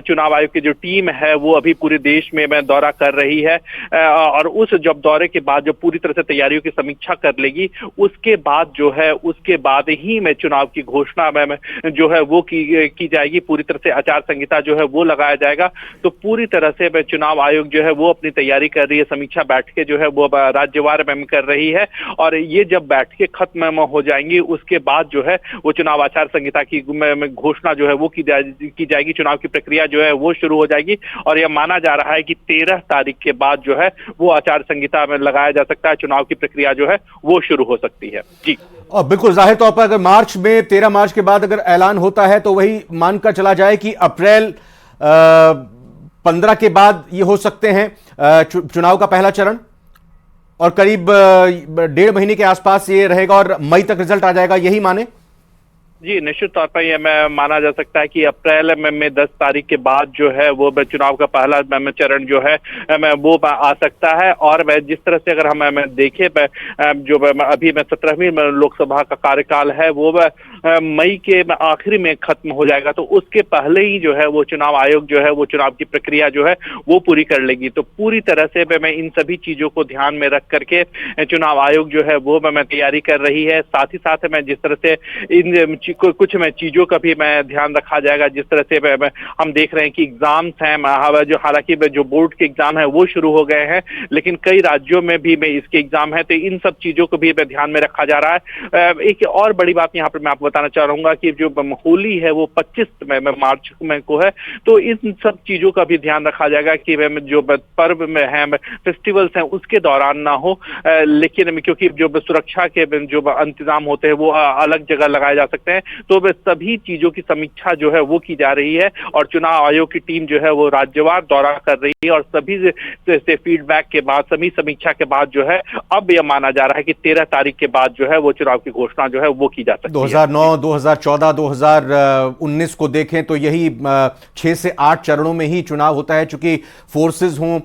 चुनाव आयोग की जो टीम है वो अभी पूरे देश में दौरा कर रही है और उस जब दौरे के बाद जो पूरी तरह से तैयारियों की समीक्षा कर लेगी उसके बाद जो है उसके बाद ही में चुनाव की घोषणा में जो है वो की जाएगी। पूरी तरह से आचार संहिता जो है वो लगाया जाएगा। तो पूरी तरह से चुनाव आयोग जो है वो अपनी तैयारी कर रही है, समीक्षा बैठकें जो है वो राज्यवार में कर रही है और ये जब बैठकें खत्म हो जाएंगी उसके बाद जो है वो चुनाव आचार संहिता की घोषणा जो है वो की जाएगी। चुनाव की प्रक्रिया जो है वो शुरू हो जाएगी और यह माना जा रहा है कि 13 तारीख के बाद जो है वो आचार संहिता में लगाया जा सकता है, चुनाव की प्रक्रिया जो है वो शुरू हो सकती है। जी और बिल्कुल जाहिर तौर पर अगर मार्च में 13 मार्च के बाद अगर ऐलान होता है तो वही मानकर चला जाए कि अप्रैल 15 के बाद ये हो सकते हैं चुनाव का पहला चरण और करीब 1.5 महीने के आसपास ये रहेगा और मई तक रिजल्ट आ जाएगा, यही माने? जी निश्चित तौर पर यह माना जा सकता है कि अप्रैल में 10 तारीख के बाद जो है वो चुनाव का पहला चरण जो है वो आ सकता है। और जिस तरह से अगर हम देखें जो अभी 17वीं लोकसभा का कार्यकाल है वो मई के आखिरी में खत्म हो जाएगा, तो उसके पहले ही जो है वो चुनाव आयोग जो है वो चुनाव की प्रक्रिया जो है वो पूरी कर लेगी। तो पूरी तरह से मैं इन सभी चीजों को ध्यान में रख करके चुनाव आयोग जो है वो मैं तैयारी कर रही है। साथ ही साथ मैं जिस तरह से इन कुछ चीजों का भी मैं ध्यान रखा जाएगा, जिस तरह से हम देख रहे हैं कि एग्जाम्स हैं, जो हालांकि जो बोर्ड के एग्जाम है वो शुरू हो गए हैं, लेकिन कई राज्यों में भी इसके एग्जाम है, तो इन सब चीजों को भी ध्यान में रखा जा रहा है। एक और बड़ी बात यहाँ पर मैं आपको बताना चाह रहा हूँ कि जो होली है वो 25 मार्च में को है, तो इन सब चीजों का भी ध्यान रखा जाएगा कि जो पर्व में है, फेस्टिवल्स हैं, उसके दौरान ना हो, लेकिन क्योंकि जो सुरक्षा के जो इंतजाम होते हैं वो अलग जगह लगाए जा सकते हैं, तो सभी चीजों की समीक्षा जो है वो की जा रही है और चुनाव आयोग की टीम जो है वो राज्यवार दौरा कर रही है और सभी से फीडबैक के बाद, सभी समीक्षा के बाद जो है अब यह माना जा रहा है कि 13 तारीख के बाद जो है वो चुनाव की घोषणा जो है वो की जा सकती है। 2009, 2014, 2019 को देखें तो यही 6 से 8 चरणों में ही चुनाव होता है, चूंकि फोर्सेस हों,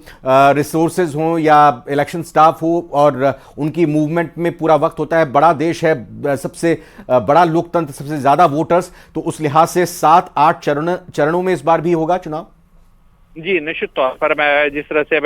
रिसोर्सेज हों या इलेक्शन स्टाफ हो और उनकी मूवमेंट में पूरा वक्त होता है। बड़ा देश है, सबसे बड़ा लोकतंत्र, सबसे ज्यादा वोटर्स, तो उस लिहाज से 7-8 चरणों में इस बार भी होगा चुनाव। जी निश्चित तौर पर मैं जिस तरह से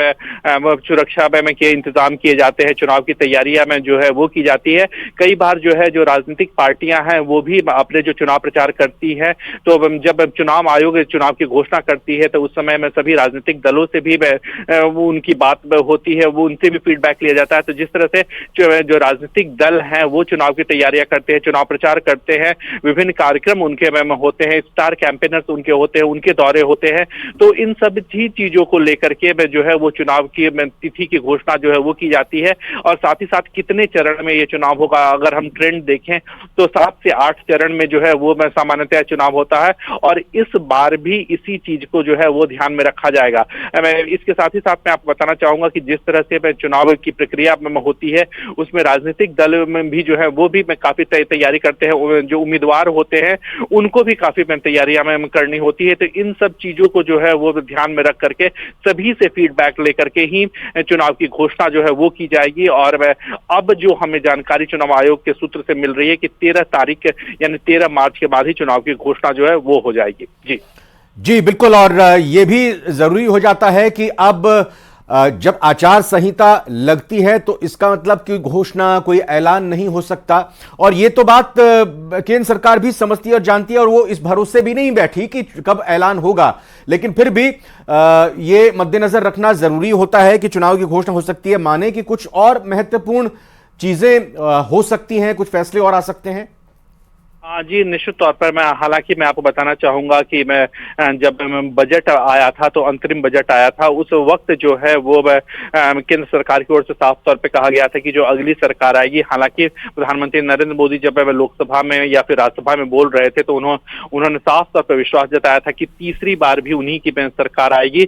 सुरक्षा में के इंतजाम किए जाते हैं, चुनाव की तैयारियां में जो है वो की जाती है। कई बार जो है जो राजनीतिक पार्टियां हैं वो भी अपने जो चुनाव प्रचार करती हैं, तो जब चुनाव आयोग चुनाव की घोषणा करती है तो उस समय में सभी राजनीतिक दलों से भी वो उनकी बात होती है, वो उनसे भी फीडबैक लिया जाता है। तो जिस तरह से जो राजनीतिक दल हैं वो चुनाव की तैयारियां करते हैं, चुनाव प्रचार करते हैं, विभिन्न कार्यक्रम उनके में होते हैं, स्टार कैंपेनर्स उनके होते हैं, उनके दौरे होते हैं, तो इन सब ही चीजों को लेकर के जो है वो चुनाव की तिथि की घोषणा जो है वो की जाती है। और साथ ही साथ कितने चरण में ये चुनाव होगा, अगर हम ट्रेंड देखें तो 7 से 8 चरण में जो है वो सामान्यतः चुनाव होता है और इस बार भी इसी चीज को जो है वो ध्यान में रखा जाएगा। इसके साथ ही साथ मैं आपको बताना चाहूंगा कि जिस तरह से चुनाव की प्रक्रिया में होती है उसमें राजनीतिक दल में भी जो है वो भी काफी तैयारी करते हैं, जो उम्मीदवार होते हैं उनको भी काफी तैयारियां करनी होती है। तो इन सब चीजों को जो है वो ध्यान में रख करके सभी से फीडबैक लेकर के ही चुनाव की घोषणा जो है वो की जाएगी। और अब जो हमें जानकारी चुनाव आयोग के सूत्र से मिल रही है कि 13 तारीख यानी 13 मार्च के बाद ही चुनाव की घोषणा जो है वो हो जाएगी। जी बिल्कुल, और ये भी जरूरी हो जाता है कि अब जब आचार संहिता लगती है तो इसका मतलब कि घोषणा, कोई ऐलान नहीं हो सकता। और ये तो बात केंद्र सरकार भी समझती है और जानती है और वो इस भरोसे भी नहीं बैठी कि कब ऐलान होगा, लेकिन फिर भी ये मद्देनजर रखना जरूरी होता है कि चुनाव की घोषणा हो सकती है, माने कि कुछ और महत्वपूर्ण चीजें हो सकती हैं, कुछ फैसले और आ सकते हैं। जी निश्चित तौर पर हालांकि मैं आपको बताना चाहूंगा कि जब बजट आया था, तो अंतरिम बजट आया था, उस वक्त जो है वो केंद्र सरकार की ओर से साफ तौर पे कहा गया था कि जो अगली सरकार आएगी, हालांकि प्रधानमंत्री नरेंद्र मोदी जब लोकसभा में या फिर राज्यसभा में बोल रहे थे तो उन्होंने साफ तौर पर विश्वास जताया था कि तीसरी बार भी उन्हीं की सरकार आएगी।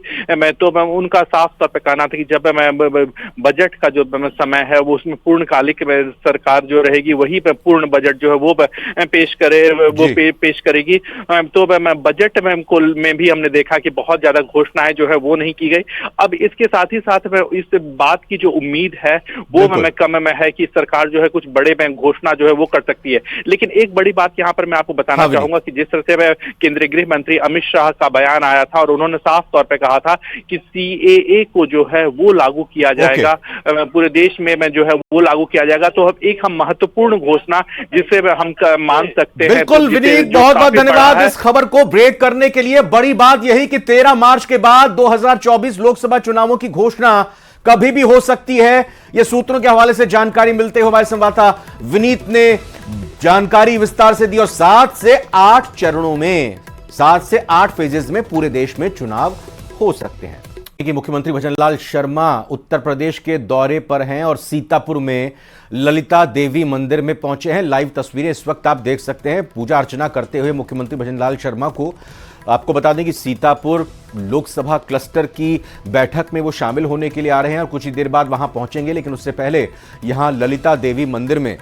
उनका साफ तौर पर कहना था कि जब बजट का जो समय है वो उसमें पूर्णकालिक सरकार जो रहेगी वही पूर्ण बजट जो है वो पेश करेगी। तो बजट में भी हमने देखा कि बहुत ज्यादा घोषणाएं जो है वो नहीं की गई। अब इसके साथ ही साथ इस बात की जो उम्मीद है वो कम में है कि सरकार जो है कुछ बड़े घोषणा जो है वो कर सकती है। लेकिन एक बड़ी बात यहाँ पर मैं आपको बताना चाहूंगा कि जिस तरह से केंद्रीय गृह मंत्री अमित शाह का बयान आया था और उन्होंने साफ तौर पर कहा था कि CAA को जो है वो लागू किया जाएगा, पूरे देश में जो है वो लागू किया जाएगा। तो एक हम महत्वपूर्ण घोषणा जिसे हम मान सकते हैं। बिल्कुल विनीत, बहुत बहुत धन्यवाद इस खबर को ब्रेक करने के लिए। बड़ी बात यही कि 13 मार्च के बाद 2024 लोकसभा चुनावों की घोषणा कभी भी हो सकती है। यह सूत्रों के हवाले से जानकारी मिलते हुए हमारे संवाददाता विनीत ने जानकारी विस्तार से दी। और 7 से 8 चरणों में, 7 से 8 फेजेस में पूरे देश में चुनाव हो सकते हैं। कि मुख्यमंत्री भजनलाल शर्मा उत्तर प्रदेश के दौरे पर हैं और सीतापुर में ललिता देवी मंदिर में पहुंचे हैं। लाइव तस्वीरें इस वक्त आप देख सकते हैं पूजा अर्चना करते हुए मुख्यमंत्री भजनलाल शर्मा को। आपको बता दें कि सीतापुर लोकसभा क्लस्टर की बैठक में वो शामिल होने के लिए आ रहे हैं और कुछ ही देर बाद वहां पहुंचेंगे, लेकिन उससे पहले यहां ललिता देवी मंदिर में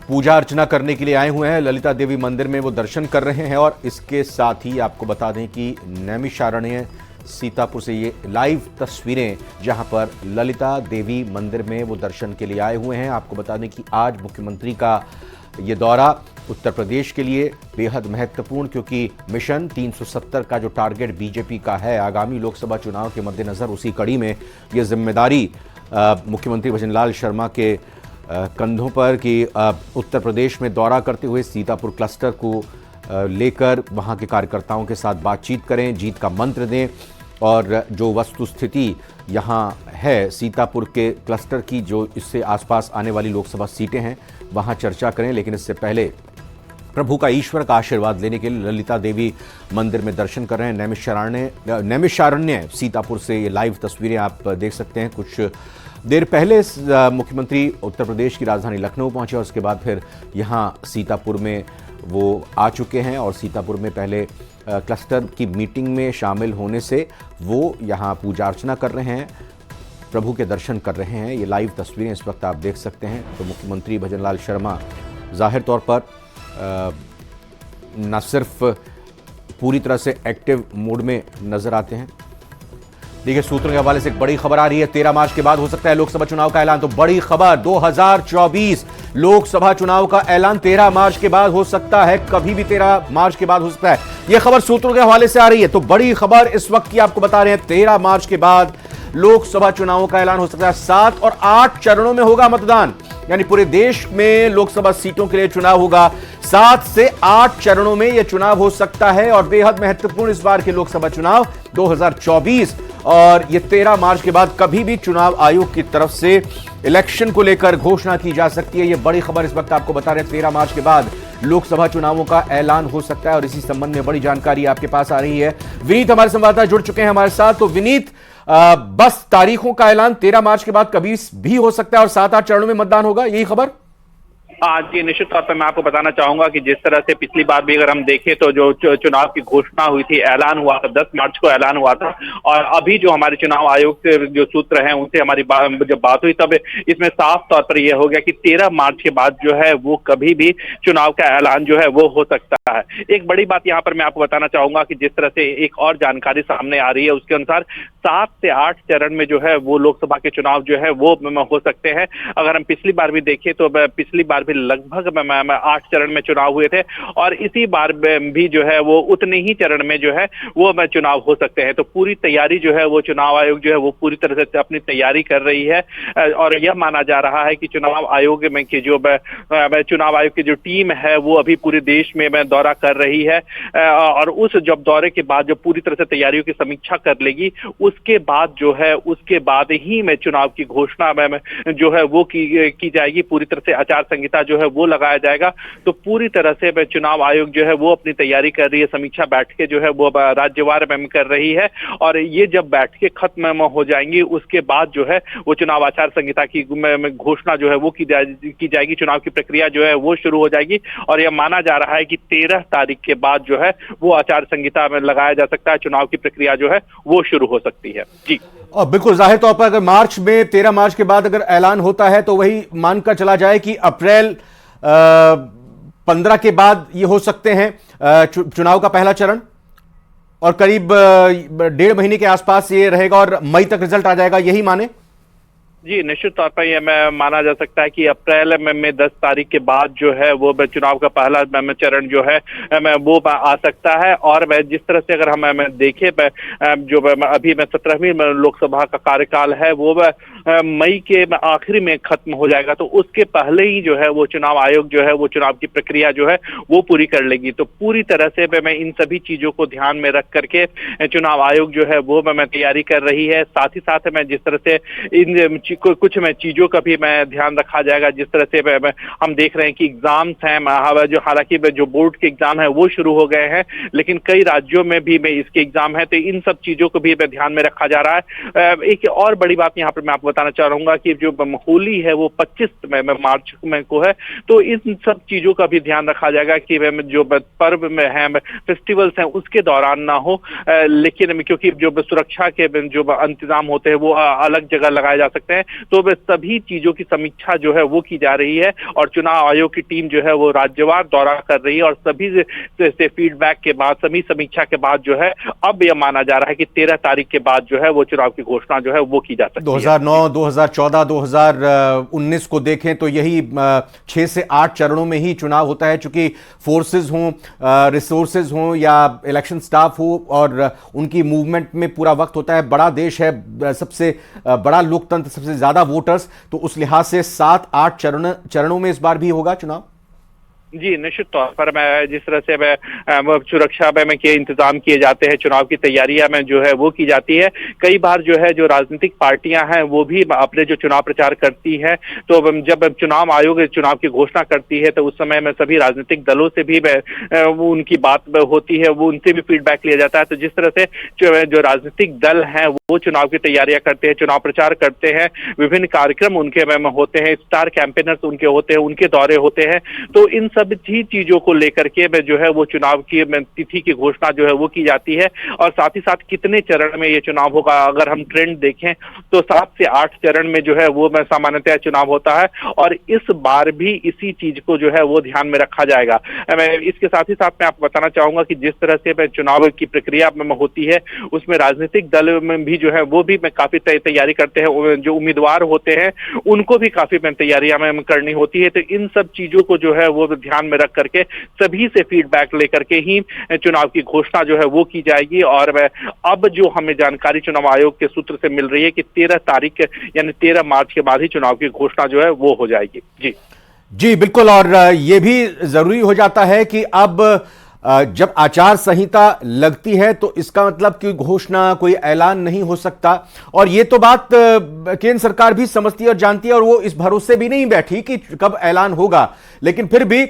पूजा अर्चना करने के लिए आए हुए हैं। ललिता देवी मंदिर में वो दर्शन कर रहे हैं। और इसके साथ ही आपको बता दें कि नैमिषारण्य सीतापुर से ये लाइव तस्वीरें जहां पर ललिता देवी मंदिर में वो दर्शन के लिए आए हुए हैं। आपको बता दें कि आज मुख्यमंत्री का ये दौरा उत्तर प्रदेश के लिए बेहद महत्वपूर्ण, क्योंकि मिशन 370 का जो टारगेट बीजेपी का है आगामी लोकसभा चुनाव के मद्देनजर, उसी कड़ी में ये जिम्मेदारी मुख्यमंत्री भजनलाल शर्मा के कंधों पर कि उत्तर प्रदेश में दौरा करते हुए सीतापुर क्लस्टर को लेकर वहां के कार्यकर्ताओं के साथ बातचीत करें, जीत का मंत्र दें और जो वस्तु स्थिति यहाँ है सीतापुर के क्लस्टर की, जो इससे आसपास आने वाली लोकसभा सीटें हैं, वहां चर्चा करें। लेकिन इससे पहले प्रभु का ईश्वर का आशीर्वाद लेने के लिए ललिता देवी मंदिर में दर्शन कर रहे हैं। नैमिषारण्य सीतापुर से ये लाइव तस्वीरें आप देख सकते हैं। कुछ देर पहले मुख्यमंत्री उत्तर प्रदेश की राजधानी लखनऊ पहुंचे और उसके बाद फिर यहाँ सीतापुर में वो आ चुके हैं और सीतापुर में पहले क्लस्टर की मीटिंग में शामिल होने से वो यहाँ पूजा अर्चना कर रहे हैं, प्रभु के दर्शन कर रहे हैं। ये लाइव तस्वीरें इस वक्त आप देख सकते हैं। तो मुख्यमंत्री भजनलाल शर्मा जाहिर तौर पर न सिर्फ पूरी तरह से एक्टिव मोड में नजर आते हैं। देखिए, सूत्रों के हवाले से एक बड़ी खबर आ रही है, 13 मार्च के बाद हो सकता है लोकसभा चुनाव का ऐलान। तो बड़ी खबर, 2024 लोकसभा चुनाव का ऐलान 13 मार्च के बाद हो सकता है, कभी भी 13 मार्च के बाद हो सकता है। यह खबर सूत्रों के हवाले से आ रही है। तो बड़ी खबर इस वक्त की आपको बता रहे हैं, 13 मार्च के बाद लोकसभा चुनाव का ऐलान हो सकता है। 7 और 8 चरणों में होगा मतदान, यानी पूरे देश में लोकसभा सीटों के लिए चुनाव होगा। 7 से 8 चरणों में यह चुनाव हो सकता है और बेहद महत्वपूर्ण इस बार के लोकसभा चुनाव 2024, और यह 13 मार्च के बाद कभी भी चुनाव आयोग की तरफ से इलेक्शन को लेकर घोषणा की जा सकती है। यह बड़ी खबर इस वक्त आपको बता रहे हैं, 13 मार्च के बाद लोकसभा चुनावों का ऐलान हो सकता है और इसी संबंध में बड़ी जानकारी आपके पास आ रही है। विनीत हमारे संवाददाता जुड़ चुके हैं हमारे साथ। तो विनीत, बस तारीखों का ऐलान 13 मार्च के बाद कभी भी हो सकता है और 7-8 चरणों में मतदान होगा, यही खबर? जी, निश्चित तौर पर मैं आपको बताना चाहूंगा कि जिस तरह से पिछली बार भी अगर हम देखें तो जो चुनाव की घोषणा हुई थी, ऐलान हुआ था 10 मार्च को ऐलान हुआ था, और अभी जो हमारे चुनाव आयोग से जो सूत्र हैं उनसे हमारी जब बात हुई तब इसमें साफ तौर पर यह हो गया कि 13 मार्च के बाद जो है वो कभी भी चुनाव का ऐलान जो है वो हो सकता है। एक बड़ी बात यहाँ पर मैं आपको बताना चाहूंगा कि जिस तरह से एक और जानकारी सामने आ रही है उसके अनुसार 7 से 8 चरण में जो है वो लोकसभा के चुनाव जो है वो हो सकते हैं। अगर हम पिछली बार भी देखें तो पिछली बार भी लगभग 8 चरण में चुनाव हुए थे और इसी बार भी जो है वो उतने ही चरण में जो है वो चुनाव हो सकते हैं। तो पूरी तैयारी जो है वो चुनाव आयोग जो है वो पूरी तरह से अपनी तैयारी कर रही है और यह माना जा रहा है कि चुनाव आयोग में की जो चुनाव आयोग की जो टीम है वो अभी पूरे देश में दौरा कर रही है और उस जब दौरे के बाद जो पूरी तरह से तैयारियों की समीक्षा कर लेगी उसके बाद जो है उसके बाद ही में चुनाव की घोषणा जो है वो की जाएगी। पूरी तरह से आचार संहिता जो है वो लगाया जाएगा। तो पूरी तरह से चुनाव आयोग जो है वो अपनी तैयारी कर रही है, समीक्षा बैठकें जो है वो राज्यवार में कर रही है और ये जब बैठकें खत्म हो जाएंगी उसके बाद जो है वो चुनाव आचार संहिता की घोषणा जो है वो की जाएगी। चुनाव की प्रक्रिया जो है वो शुरू हो जाएगी और यह माना जा रहा है कि 13 तारीख के बाद जो है वो आचार संहिता में लगाया जा सकता है, चुनाव की प्रक्रिया जो है वो शुरू हो सकती है। जी, और बिल्कुल जाहिर तौर पर अगर मार्च में 13 मार्च के बाद अगर ऐलान होता है तो वही मानकर चला जाए कि अप्रैल 15 के बाद ये हो सकते हैं चुनाव का पहला चरण और करीब 1.5 महीने के आसपास ये रहेगा और मई तक रिजल्ट आ जाएगा, यही माने? जी, निश्चित तौर पर यह माना जा सकता है कि अप्रैल में 10 तारीख के बाद जो है वो चुनाव का पहला चरण जो है वो आ सकता है। और जिस तरह से अगर हम देखें जो अभी 17वीं लोकसभा का कार्यकाल है वो मई के आखिरी में खत्म हो जाएगा, तो उसके पहले ही जो है वो चुनाव आयोग जो है वो चुनाव की प्रक्रिया जो है वो पूरी कर लेगी। तो पूरी तरह से मैं इन सभी चीजों को ध्यान में रख करके चुनाव आयोग जो है वो तैयारी कर रही है। साथ ही साथ मैं जिस तरह से इन कुछ चीजों का भी ध्यान रखा जाएगा, जिस तरह से हम देख रहे हैं कि एग्जाम्स हैं जो हालांकि जो बोर्ड के एग्जाम है वो शुरू हो गए हैं लेकिन कई राज्यों में भी इसके एग्जाम है, तो इन सब चीजों को भी ध्यान में रखा जा रहा है। एक और बड़ी बात यहाँ पर मैं आपको बताना चाहूंगा कि जो होली है वो 25 मार्च में को है, तो इन सब चीजों का भी ध्यान रखा जाएगा कि जो पर्व में है फेस्टिवल्स हैं उसके दौरान ना हो, लेकिन क्योंकि जो सुरक्षा के जो इंतजाम होते हैं वो अलग जगह लगाए जा सकते हैं। तो सभी चीजों की समीक्षा जो है वो की जा रही है और चुनाव आयोग की टीम जो है वो राज्यवार दौरा कर रही है और सभी से फीडबैक के बाद सभी समीक्षा के बाद जो है अब यह माना जा रहा है कि 13 तारीख के बाद जो है वो चुनाव की घोषणा जो है वो की जा सकती है। 2009 2014, 2019 को देखें तो यही 6 से 8 चरणों में ही चुनाव होता है, चूंकि फोर्सेस हों, रिसोर्सेज हों या इलेक्शन स्टाफ हो और उनकी मूवमेंट में पूरा वक्त होता है। बड़ा देश है, सबसे बड़ा लोकतंत्र, सबसे ज्यादा वोटर्स, तो उस लिहाज से 7-8 चरणों में इस बार भी होगा चुनाव। जी, निश्चित तौर पर मैं जिस तरह से सुरक्षा में के इंतजाम किए जाते हैं, चुनाव की तैयारियां में जो है वो की जाती है। कई बार जो है जो राजनीतिक पार्टियां हैं वो भी अपने जो चुनाव प्रचार करती है, तो जब चुनाव आयोग चुनाव की घोषणा करती है तो उस समय में सभी राजनीतिक दलों से भी वो उनकी बात होती है, वो उनसे भी फीडबैक लिया जाता है। तो जिस तरह से जो राजनीतिक दल हैं वो चुनाव की तैयारियां करते हैं, चुनाव प्रचार करते हैं, विभिन्न कार्यक्रम उनके में होते हैं, स्टार कैंपेनर्स उनके होते हैं, उनके दौरे होते हैं। तो इन सब ही चीजों को लेकर के जो है वो चुनाव की तिथि की घोषणा जो है वो की जाती है। और साथ ही साथ कितने चरण में ये चुनाव होगा, अगर हम ट्रेंड देखें तो 7 से 8 चरण में जो है वो सामान्यतः चुनाव होता है, और इस बार भी इसी चीज को जो है वो ध्यान में रखा जाएगा। इसके साथ ही साथ मैं आपको बताना चाहूंगा कि जिस तरह से चुनाव की प्रक्रिया में होती है उसमें राजनीतिक दल में भी जो है वो भी काफी तैयारी करते हैं, जो उम्मीदवार होते हैं उनको भी काफी तैयारियां में करनी होती है। तो इन सब चीजों को जो है वो ध्यान में रख करके सभी से फीडबैक लेकर के ही चुनाव की घोषणा जो है वो की जाएगी। और अब जो हमें जानकारी चुनाव आयोग के सूत्र से मिल रही है कि 13 तारीख यानी 13 मार्च के बाद ही चुनाव की घोषणा जो है वो हो जाएगी। जी बिल्कुल, और ये भी जरूरी हो जाता है कि अब जब आचार संहिता लगती है तो इसका मतलब कि घोषणा, कोई ऐलान नहीं हो सकता। और ये तो बात केंद्र सरकार भी समझती है और जानती है, और वो इस भरोसे भी नहीं बैठी कि कब ऐलान होगा। लेकिन फिर भी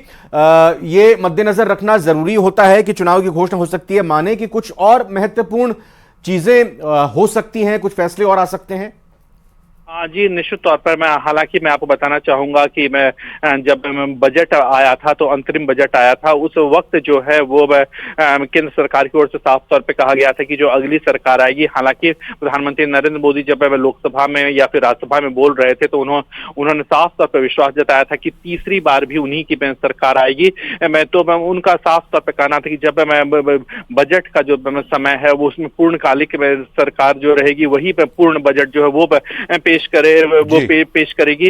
ये मद्देनजर रखना जरूरी होता है कि चुनाव की घोषणा हो सकती है, माने कि कुछ और महत्वपूर्ण चीजें हो सकती हैं, कुछ फैसले और आ सकते हैं। जी, निश्चित तौर पर हालांकि मैं आपको बताना चाहूंगा कि जब बजट आया था, तो अंतरिम बजट आया था, उस वक्त जो है वो केंद्र सरकार की ओर से साफ तौर पे कहा गया था कि जो अगली सरकार आएगी, हालांकि प्रधानमंत्री नरेंद्र मोदी जब लोकसभा में या फिर राज्यसभा में बोल रहे थे तो उन्होंने साफ तौर पर विश्वास जताया था कि तीसरी बार भी उन्हीं की सरकार आएगी। उनका साफ तौर पर कहना था कि जब बजट का जो समय है वो उसमें पूर्णकालिक सरकार जो रहेगी वही पूर्ण बजट जो है वो पेश करेगी।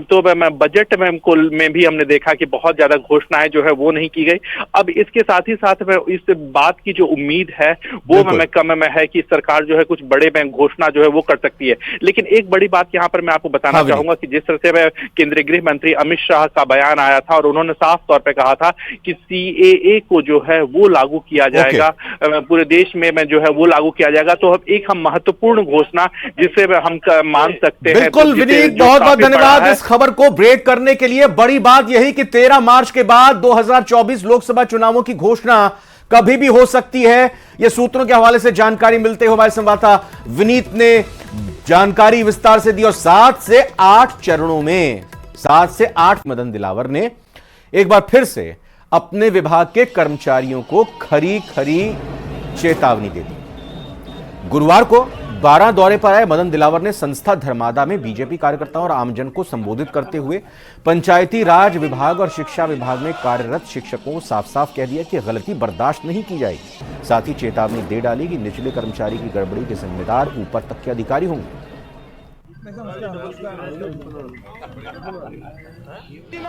तो बजट में भी हमने देखा कि बहुत ज्यादा घोषणाएं जो है वो नहीं की गई। अब इसके साथ ही साथ इस बात की जो उम्मीद है वो कम में है कि सरकार जो है कुछ बड़े घोषणा जो है वो कर सकती है। लेकिन एक बड़ी बात यहाँ पर मैं आपको बताना चाहूंगा कि जिस तरह से केंद्रीय गृह मंत्री अमित शाह का बयान आया था और उन्होंने साफ तौर पर कहा था कि CAA को जो है वो लागू किया जाएगा, पूरे देश में जो है वो लागू किया जाएगा। तो एक हम महत्वपूर्ण घोषणा जिसे हम मान सकते हैं। बिल्कुल विनीत, बहुत बहुत धन्यवाद इस खबर को ब्रेक करने के लिए। बड़ी बात यही कि 13 मार्च के बाद 2024 लोकसभा चुनावों की घोषणा कभी भी हो सकती है। यह सूत्रों के हवाले से जानकारी मिलते हुए हमारे संवाददाता विनीत ने जानकारी विस्तार से दी। और 7 से 8 चरणों में 7 से 8 मदन दिलावर ने एक बार फिर से अपने विभाग के कर्मचारियों को खरी खरी चेतावनी दे दी। गुरुवार को 12 दौरे पर आए मदन दिलावर ने संस्था धर्मादा में बीजेपी कार्यकर्ताओं और आमजन को संबोधित करते हुए पंचायती राज विभाग और शिक्षा विभाग में कार्यरत शिक्षकों को साफ साफ कह दिया कि गलती बर्दाश्त नहीं की जाएगी। साथ ही चेतावनी दे डाली कि निचले कर्मचारी की गड़बड़ी के जिम्मेदार ऊपर तक के अधिकारी होंगे।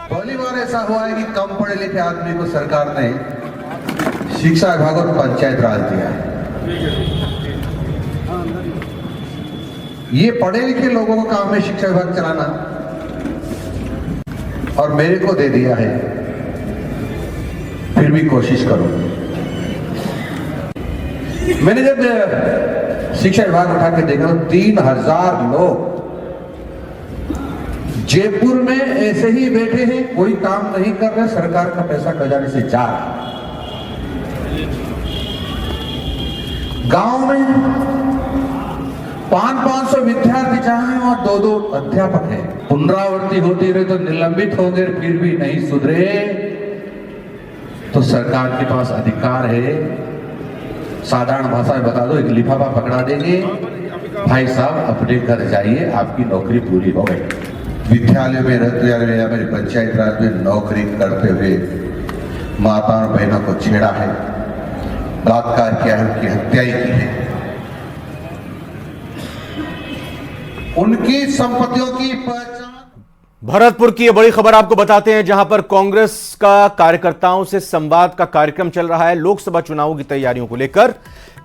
पहली बार ऐसा हुआ है कि कम पढ़े लिखे आदमी को सरकार ने शिक्षा विभाग और पंचायत राज दिया है। ये पढ़े लिखे लोगों का काम है शिक्षा विभाग चलाना, और मेरे को दे दिया है। फिर भी कोशिश करो। मैंने जब शिक्षा विभाग उठा के देखा तो 3000 लोग जयपुर में ऐसे ही बैठे हैं, कोई काम नहीं कर रहे, सरकार का पैसा खजाने से जा रहा। गांव में 500 विद्यार्थी जहां हैं और 2-2 अध्यापक हैं। पुनरावृत्ति होती रहे तो निलंबित हो गए, फिर भी नहीं सुधरे तो सरकार के पास अधिकार है, साधारण भाषा में बता दो, एक लिफाफा पकड़ा देंगे, भाई साहब अपने घर जाइए, आपकी नौकरी पूरी हो गई। विद्यालय में रहते हुए या मेरी पंचायत राज में नौकरी करते हुए माताओं और बहनों को छेड़ा है, बलात्कार किया है, उनकी हत्या की है। उनकी संपत्तियों की पहचान। भरतपुर की ये बड़ी खबर आपको बताते हैं, जहां पर कांग्रेस का कार्यकर्ताओं से संवाद का कार्यक्रम चल रहा है। लोकसभा चुनावों की तैयारियों को लेकर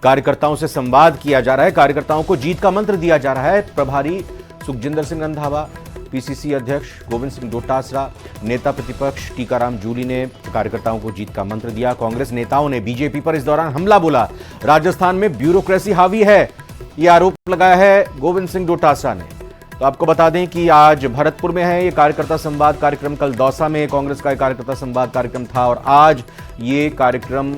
कार्यकर्ताओं से संवाद किया जा रहा है। कार्यकर्ताओं को जीत का मंत्र दिया जा रहा है। प्रभारी सुखजिंदर सिंह रंधावा, पीसीसी अध्यक्ष गोविंद सिंह डोटासरा, नेता प्रतिपक्ष टीकाराम जूली ने कार्यकर्ताओं को जीत का मंत्र दिया। कांग्रेस नेताओं ने बीजेपी पर इस दौरान हमला बोला। राजस्थान में ब्यूरोक्रेसी हावी है, यह आरोप लगाया है गोविंद सिंह डोटासरा ने। तो आपको बता दें कि आज भरतपुर में है ये कार्यकर्ता संवाद कार्यक्रम। कल दौसा में कांग्रेस का एक कार्यकर्ता संवाद कार्यक्रम था और आज ये कार्यक्रम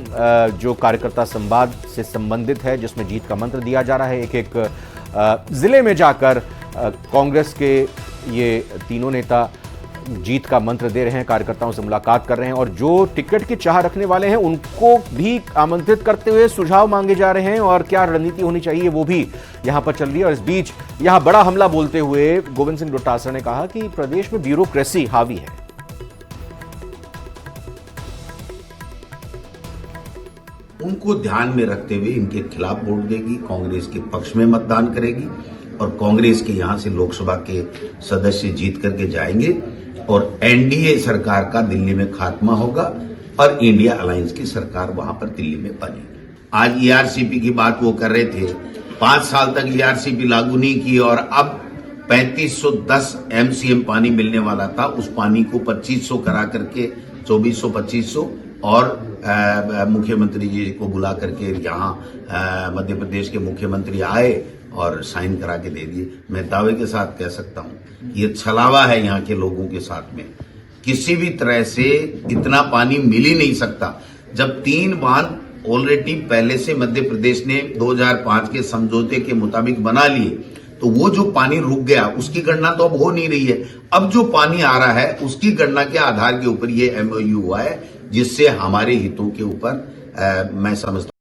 जो कार्यकर्ता संवाद से संबंधित है, जिसमें जीत का मंत्र दिया जा रहा है। एक एक जिले में जाकर कांग्रेस के ये तीनों नेता जीत का मंत्र दे रहे हैं, कार्यकर्ताओं से मुलाकात कर रहे हैं और जो टिकट की चाह रखने वाले हैं उनको भी आमंत्रित करते हुए सुझाव मांगे जा रहे हैं और क्या रणनीति होनी चाहिए वो भी यहां पर चल रही है। और इस बीच यहां बड़ा हमला बोलते हुए गोविंद सिंह डोटासरा ने कहा कि प्रदेश में ब्यूरोक्रेसी हावी है। उनको ध्यान में रखते हुए इनके खिलाफ वोट देगी, कांग्रेस के पक्ष में मतदान करेगी और कांग्रेस के यहां से लोकसभा के सदस्य जीत करके जाएंगे और एनडीए सरकार का दिल्ली में खात्मा होगा और इंडिया अलायंस की सरकार वहां पर दिल्ली में बनेगी। आज ईआरसीपी की बात वो कर रहे थे, 5 साल तक ईआरसीपी लागू नहीं की और अब 3510 एमसीएम पानी मिलने वाला था, उस पानी को 2500 करा करके 2400-2500 और मुख्यमंत्री जी को बुला करके यहाँ मध्य प्रदेश के मुख्यमंत्री आए और साइन करा के दे दिए। मैं दावे के साथ कह सकता हूं ये छलावा है यहाँ के लोगों के साथ में। किसी भी तरह से इतना पानी मिल ही नहीं सकता। जब 3 बांध ऑलरेडी पहले से मध्य प्रदेश ने 2005 के समझौते के मुताबिक बना लिए, तो वो जो पानी रुक गया उसकी गणना तो अब हो नहीं रही है। अब जो पानी आ रहा है उसकी गणना के आधार के ऊपर ये एमओयू हुआ है, जिससे हमारे हितों के ऊपर मैं समझता